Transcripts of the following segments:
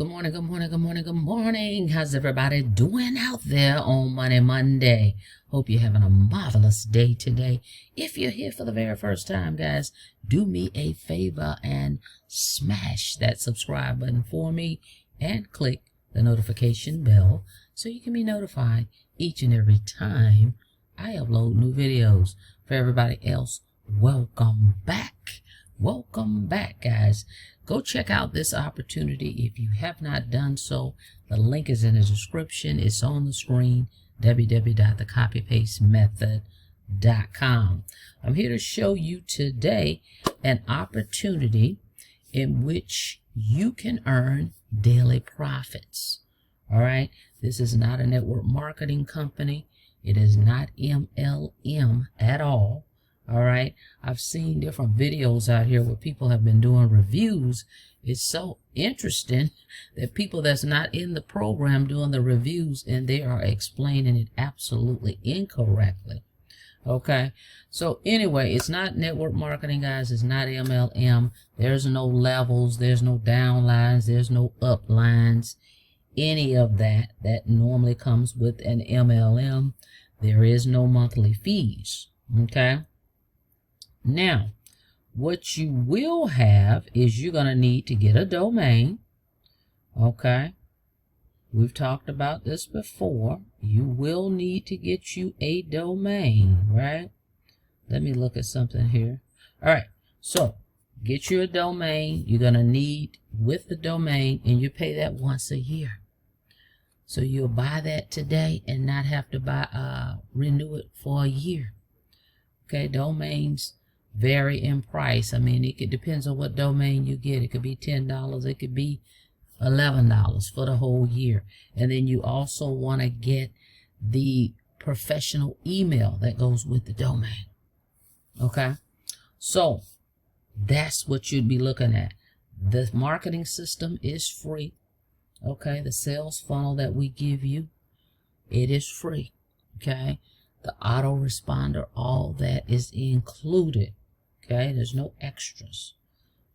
Good morning, good morning, good morning, good morning. How's everybody doing out there on Monday? Hope you're having a marvelous day today. If you're here for the very first time, guys, do me a favor and smash that subscribe button for me and click the notification bell so you can be notified each and every time I upload new videos. For everybody else, welcome back. Welcome back, guys. Go check out this opportunity if you have not done so. The link is in the description. It's on the screen, www.thecopypastemethod.com. I'm here to show you today an opportunity in which you can earn daily profits. All right. This is not a network marketing company. It is not MLM at all. All right. I've seen different videos out here where people have been doing reviews. It's so interesting that people that's not in the program doing the reviews and they are explaining it absolutely incorrectly. Okay. So anyway, it's not network marketing, guys. It's not MLM. There's no levels. There's no down lines. There's no up lines. Any of that normally comes with an MLM. There is no monthly fees. Okay. Now, what you will have is you're going to need to get a domain. Okay. We've talked about this before. You will need to get you a domain, right? Let me look at something here. All right. So, get you a domain. You're going to need with the domain, and you pay that once a year. So, you'll buy that today and not have to renew it for a year. Okay. Domains vary in price. I mean, it depends on what domain you get. It could be $10. It could be $11 for the whole year. And then you also want to get the professional email that goes with the domain. Okay. So that's what you'd be looking at. The marketing system is free. Okay. The sales funnel that we give you, it is free. Okay. The autoresponder, all that is included. Okay, there's no extras.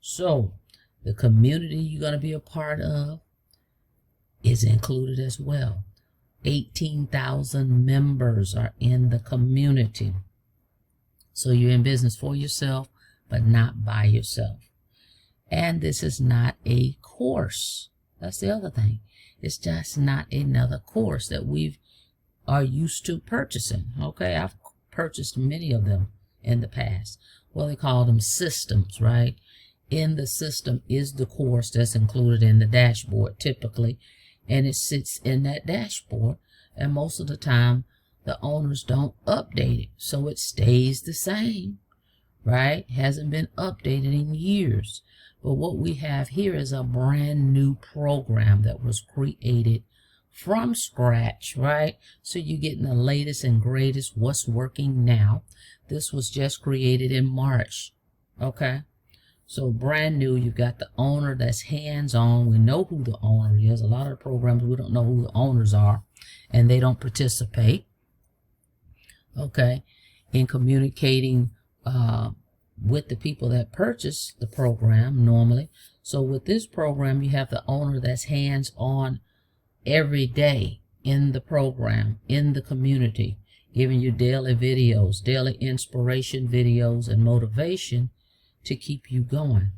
So the community you're going to be a part of is included as well. 18,000 members are in the community. So you're in business for yourself, but not by yourself. And this is not a course. That's the other thing. It's just not another course that we are used to purchasing. Okay, I've purchased many of them in the past. Well, they call them systems, right? In the system is the course that's included in the dashboard typically, and it sits in that dashboard, and most of the time the owners don't update it, so it stays the same, right? Hasn't been updated in years. But what we have here is a brand new program that was created from scratch, right? So you're getting the latest and greatest, what's working now. This was just created in March. Okay. So brand new. You've got the owner that's hands-on. We know who the owner is. A lot of the programs, we don't know who the owners are, and they don't participate. Okay. In communicating with the people that purchase the program normally. So with this program, you have the owner that's hands-on every day in the program, in the community, giving you daily videos, daily inspiration videos, and motivation to keep you going.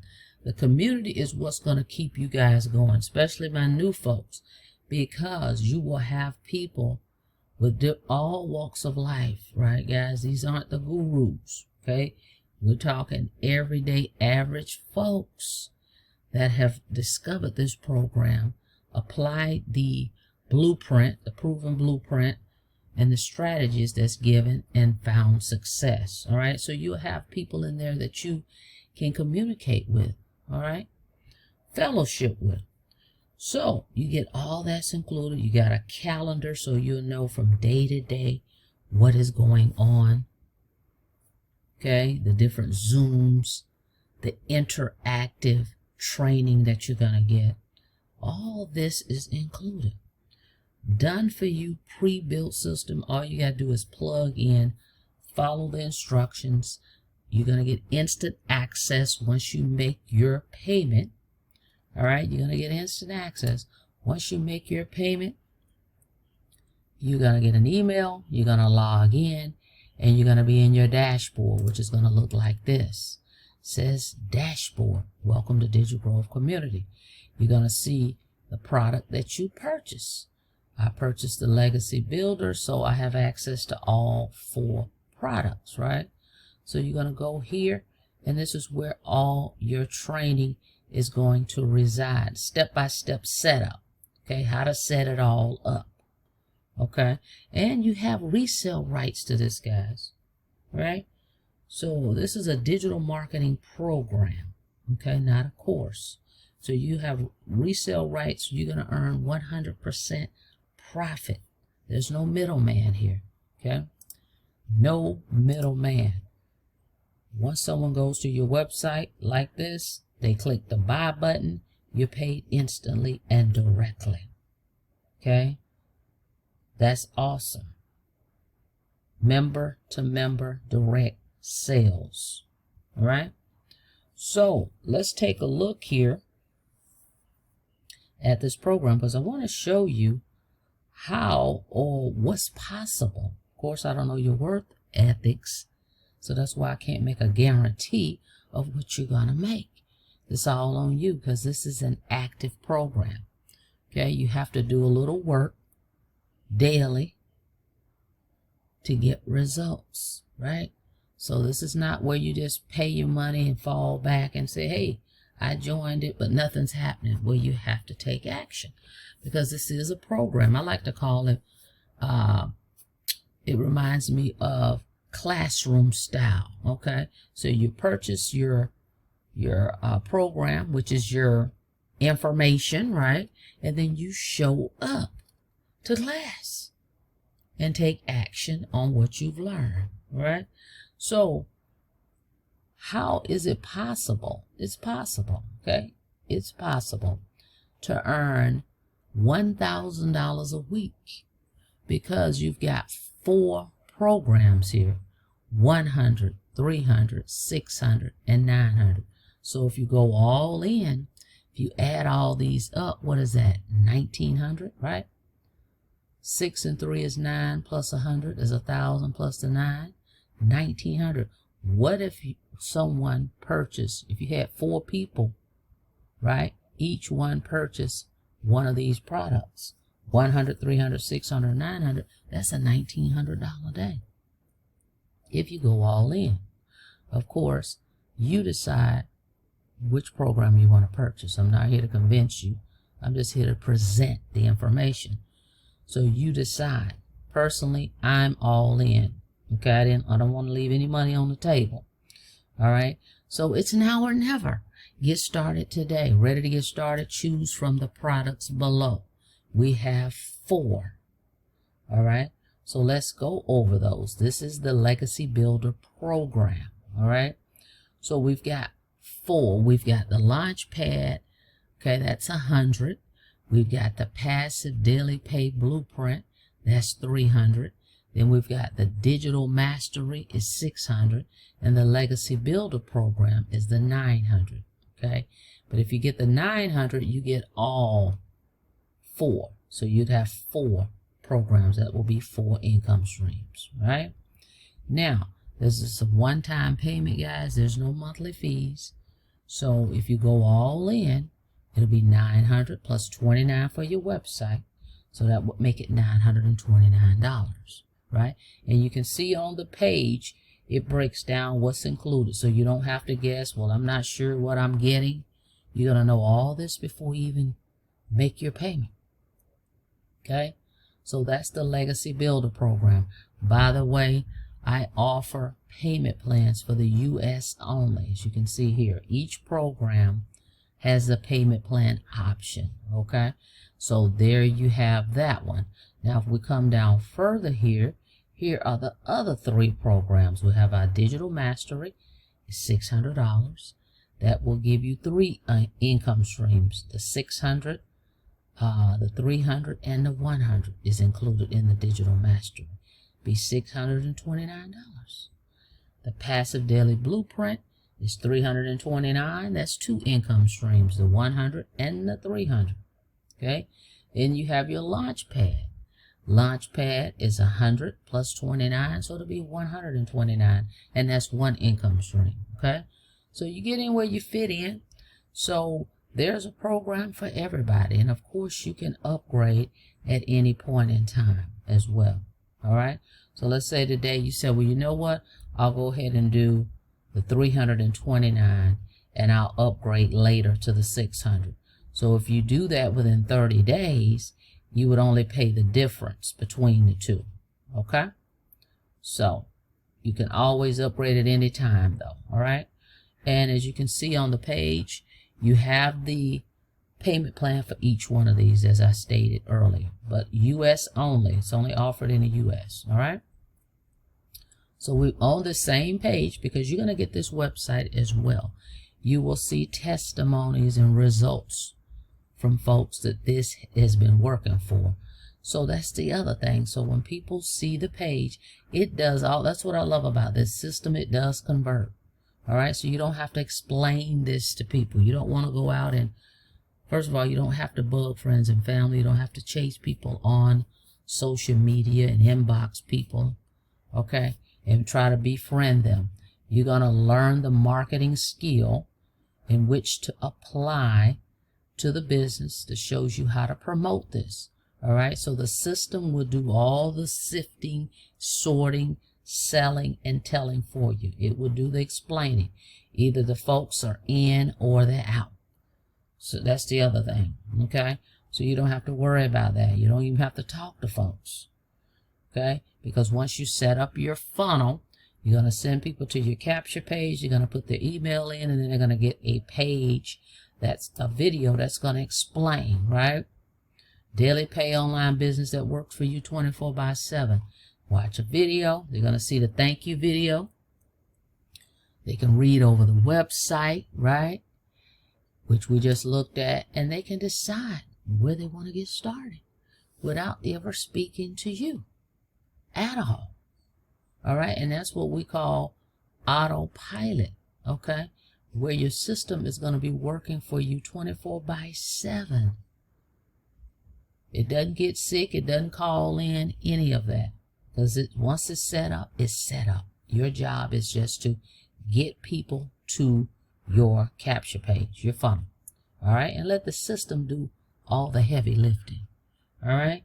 The community is what's going to keep you guys going, especially my new folks, because you will have people with all walks of life, right, guys? These aren't the gurus, okay? We're talking everyday average folks that have discovered this program, applied the blueprint, the proven blueprint, and the strategies that's given, and found success. All right. So you'll have people in there that you can communicate with. All right. Fellowship with. So you get all that's included. You got a calendar so you'll know from day to day what is going on. Okay. The different Zooms, the interactive training that you're going to get. All this is included. Done for you, pre-built system. All you got to do is plug in, follow the instructions. You're going to get instant access once you make your payment. All right, you're going to get instant access. Once you make your payment, you're going to get an email, you're going to log in, and you're going to be in your dashboard, which is going to look like this. It says dashboard, welcome to Digital Growth Community. You're going to see the product that you purchased. I purchased the Legacy Builder, so I have access to all 4 products, right? So you're going to go here, and this is where all your training is going to reside. Step-by-step setup, okay? How to set it all up, okay? And you have resale rights to this, guys, right? So this is a digital marketing program, okay? Not a course. So you have resale rights. You're going to earn 100% profit. There's no middleman here, okay? No middleman. Once someone goes to your website like this, they click the buy button, you're paid instantly and directly, okay? That's awesome. Member to member direct sales, all right? So let's take a look here at this program, because I want to show you how or what's possible. Of course, I don't know your work ethics, so that's why I can't make a guarantee of what you're going to make. It's all on you, because this is an active program. Okay, you have to do a little work daily to get results, right? So this is not where you just pay your money and fall back and say, hey, I joined it, but nothing's happening. Well, you have to take action, because this is a program. I like to call it, it reminds me of classroom style, okay? So you purchase your program, which is your information, right? And then you show up to class and take action on what you've learned, right? So how is it possible? It's possible, okay? It's possible to earn $1,000 a week, because you've got 4 programs here: 100, 300, 600, and 900. So if you go all in, if you add all these up, what is that? 1,900, right? 6 and 3 is 9, plus 100 is 1,000, plus the 9, 1,900. What if someone purchased, if you had 4 people, right? Each one purchased one of these products, 100, 300, 600, 900, that's a $1,900 day. If you go all in, of course, you decide which program you want to purchase. I'm not here to convince you. I'm just here to present the information. So you decide. Personally, I'm all in. Okay, I don't want to leave any money on the table. All right. So it's now or never. Get started today. Ready to get started? Choose from the products below. We have 4. All right. So let's go over those. This is the Legacy Builder program. All right. So we've got 4. We've got the Launch Pad. Okay, that's 100. We've got the Passive Daily Pay Blueprint. That's 300. Then we've got the Digital Mastery is 600. And the Legacy Builder program is the 900. Okay. But if you get the 900, you get all 4. So you'd have 4 programs. That will be 4 income streams, right? Now, this is a one-time payment, guys. There's no monthly fees. So if you go all in, it'll be 900 plus 29 for your website. So that would make it $929, right? And you can see on the page, it breaks down what's included. So you don't have to guess, well, I'm not sure what I'm getting. You're going to know all this before you even make your payment. Okay? So that's the Legacy Builder program. By the way, I offer payment plans for the U.S. only. As you can see here, each program has a payment plan option. Okay? So there you have that one. Now, if we come down further here, here are the other 3 programs. We have our Digital Mastery, $600. That will give you 3 income streams. The 600, the 300, and the 100 is included in the Digital Mastery. Be $629. The Passive Daily Blueprint It's 329. That's 2 income streams, the 100 and the 300. Okay. Then you have your launch pad. Launch pad is 100 plus 29, so it'll be 129, and that's 1 income stream. Okay. So you get in where you fit in. So there's a program for everybody, and of course you can upgrade at any point in time as well. All right. So let's say today you said, well, you know what? I'll go ahead and do the 329, and I'll upgrade later to the 600. So if you do that within 30 days, you would only pay the difference between the two. Okay. So you can always upgrade at any time though. All right. And as you can see on the page, you have the payment plan for each one of these, as I stated earlier, but US only. It's only offered in the US. All right. So we're on the same page, because you're going to get this website as well. You will see testimonies and results from folks that this has been working for. So that's the other thing. So when people see the page, it does all. That's what I love about this system. It does convert. All right. So you don't have to explain this to people. You don't want to go out and, first of all, you don't have to bug friends and family. You don't have to chase people on social media and inbox people. Okay. And try to befriend them. You're going to learn the marketing skill in which to apply to the business that shows you how to promote this. All right. So the system will do all the sifting, sorting, selling, and telling for you. It will do the explaining. Either the folks are in or they're out. So that's the other thing. Okay. So you don't have to worry about that. You don't even have to talk to folks. Okay. Because once you set up your funnel, you're going to send people to your capture page. You're going to put their email in, and then they're going to get a page that's a video that's going to explain, right? Daily pay online business that works for you 24/7. Watch a video. They're going to see the thank you video. They can read over the website, right? Which we just looked at, and they can decide where they want to get started without ever speaking to you at all. All right. And that's what we call autopilot. Okay. Where your system is going to be working for you 24/7. It doesn't get sick. It doesn't call in, any of that. Because once it's set up, it's set up. Your job is just to get people to your capture page, your funnel. All right. And let the system do all the heavy lifting. All right.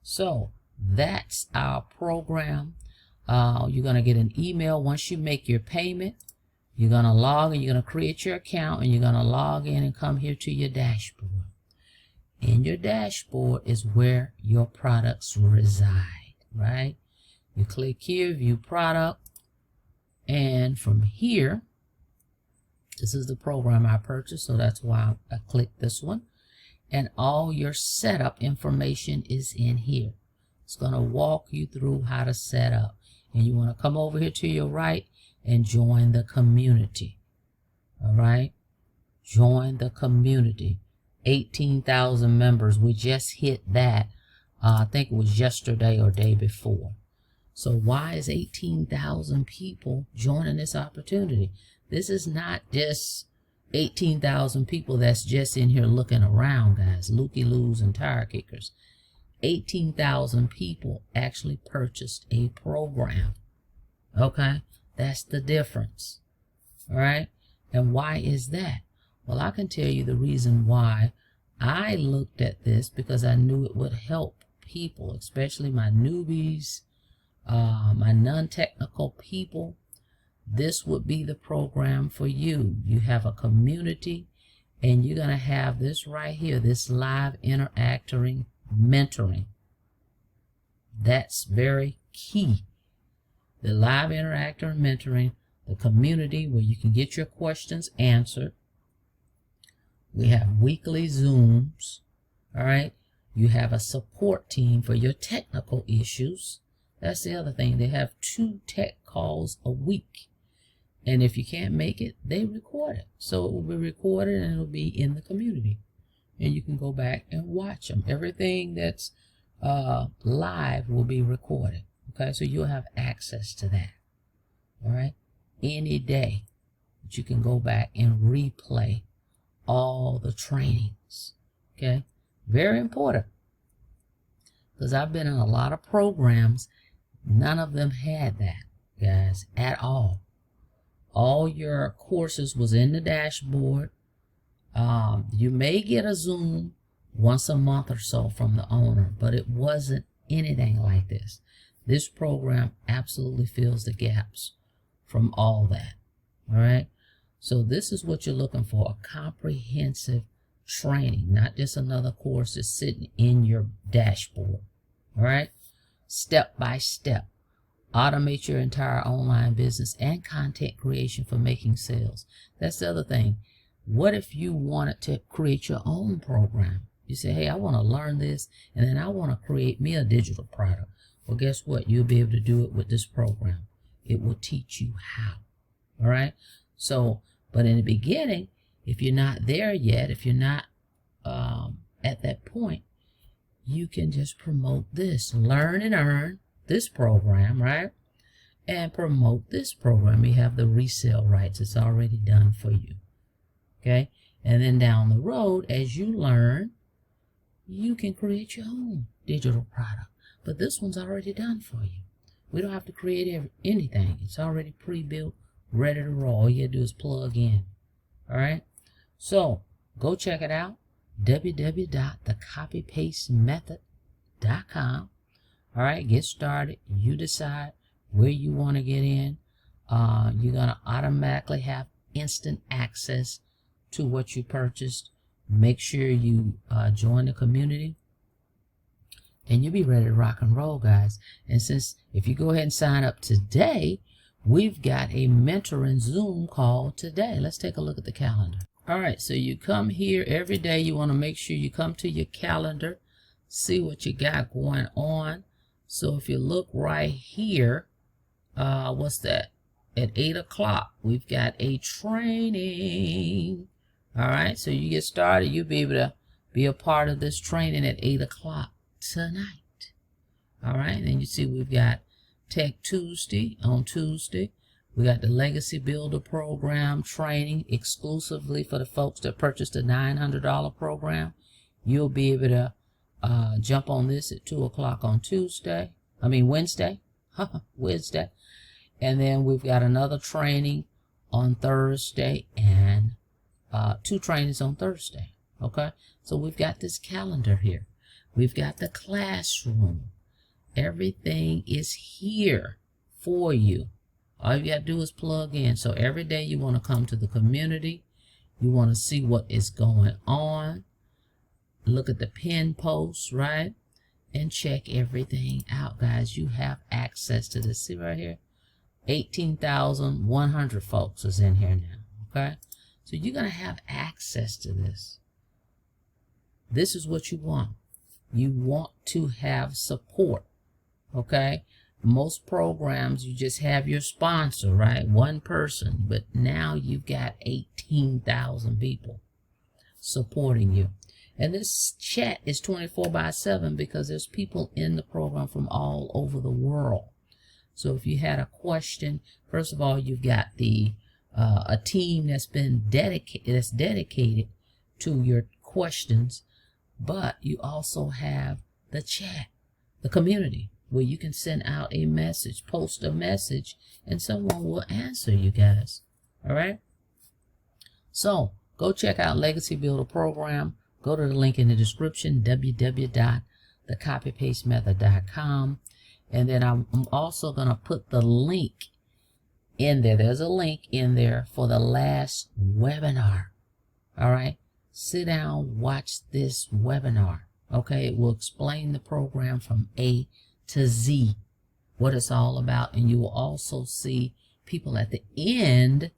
So that's our program. You're going to get an email once you make your payment. You're going to log in. You're going to create your account, and you're going to log in and come here to your dashboard. In your dashboard is where your products reside, right? You click here, view product. And from here, this is the program I purchased, so that's why I clicked this one. And all your setup information is in here. It's going to walk you through how to set up. And you want to come over here to your right and join the community. All right. Join the community. 18,000 members. We just hit that. I think it was yesterday or day before. So why is 18,000 people joining this opportunity? This is not just 18,000 people that's just in here looking around, guys. Looky-loos and tire kickers. 18,000 people actually purchased a program. Okay. That's the difference. All right. And why is that? Well, I can tell you the reason why I looked at this, because I knew it would help people, especially my newbies, my non-technical people. This would be the program for you. You have a community, and you're going to have this right here, this live interacting mentoring. That's very key. The live interacting mentoring, the community where you can get your questions answered. We have weekly Zooms. All right. You have a support team for your technical issues. That's the other thing. They have 2 tech calls a week. And if you can't make it, they record it. So it will be recorded, and it'll be in the community. And you can go back and watch them. Everything that's live will be recorded. Okay, so you'll have access to that. All right, any day. that you can go back and replay all the trainings. Okay, very important, because I've been in a lot of programs. None of them had that, guys, at all. All your courses was in the dashboard. You may get a Zoom once a month or so from the owner, but it wasn't anything like this. This program absolutely fills the gaps from all that. All right. So this is what you're looking for: a comprehensive training, not just another course that's sitting in your dashboard. All right. Step by step. Automate your entire online business and content creation for making sales. That's the other thing. What if you wanted to create your own program? You say, hey, I want to learn this, and then I want to create me a digital product. Well, guess what? You'll be able to do it with this program. It will teach you how. All right. So, but in the beginning, if you're not there yet, if you're not at that point, you can just promote this. Learn and earn this program, right? And promote this program. You have the resale rights. It's already done for you. Okay. And then down the road, as you learn, you can create your own digital product. But this one's already done for you. We don't have to create anything. It's already pre-built, ready to roll. All you have to do is plug in. All right. So go check it out. www.thecopypastemethod.com. All right. Get started. You decide where you want to get in. You're going to automatically have instant access to what you purchased. Make sure you join the community, and you'll be ready to rock and roll, guys. And if you go ahead and sign up today, we've got a mentoring Zoom call today. Let's take a look at the calendar. All right, so you come here every day. You want to make sure you come to your calendar, see what you got going on. So if you look right here, what's that? At 8 o'clock, we've got a training. All right, so you get started. You'll be able to be a part of this training at 8 o'clock tonight. All right, and then you see we've got Tech Tuesday on Tuesday. We got the Legacy Builder Program training exclusively for the folks that purchased the $900 program. You'll be able to jump on this at 2 o'clock on Wednesday. Wednesday. And then we've got another training on Thursday and 2 trainings on Thursday. Okay, so we've got this calendar here. We've got the classroom. Everything is here for you. All you got to do is plug in. So every day you want to come to the community. You want to see what is going on. Look at the pin posts, right? And check everything out, guys. You have access to this. See right here? 18,100 folks is in here now. Okay? So you're going to have access to this. This is what you want. You want to have support. Okay? Most programs, you just have your sponsor, right? One person. But now you've got 18,000 people supporting you. And this chat is 24/7 because there's people in the program from all over the world. So if you had a question, first of all, you've got a team that's dedicated to your questions, but you also have the chat, the community, where you can send out a message, post a message, and someone will answer you guys. All right. So go check out Legacy Builder Program. Go to the link in the description, www.thecopypastemethod.com. And then I'm also going to put the link in there. There's a link in there for the last webinar. All right. Sit down, watch this webinar. Okay. It will explain the program from A to Z, what it's all about. And you will also see people at the end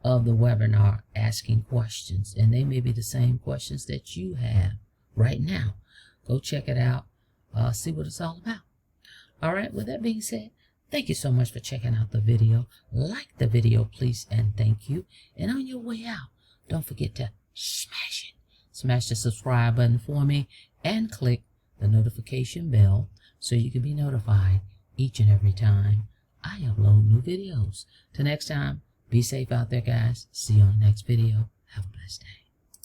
of the webinar asking questions. And they may be the same questions that you have right now. Go check it out. See what it's all about. All right. With that being said, thank you so much for checking out the video. Like the video, please, and thank you. And on your way out, don't forget to smash it. Smash the subscribe button for me and click the notification bell so you can be notified each and every time I upload new videos. Till next time, Be safe out there, guys. See you on the next video. Have a blessed day.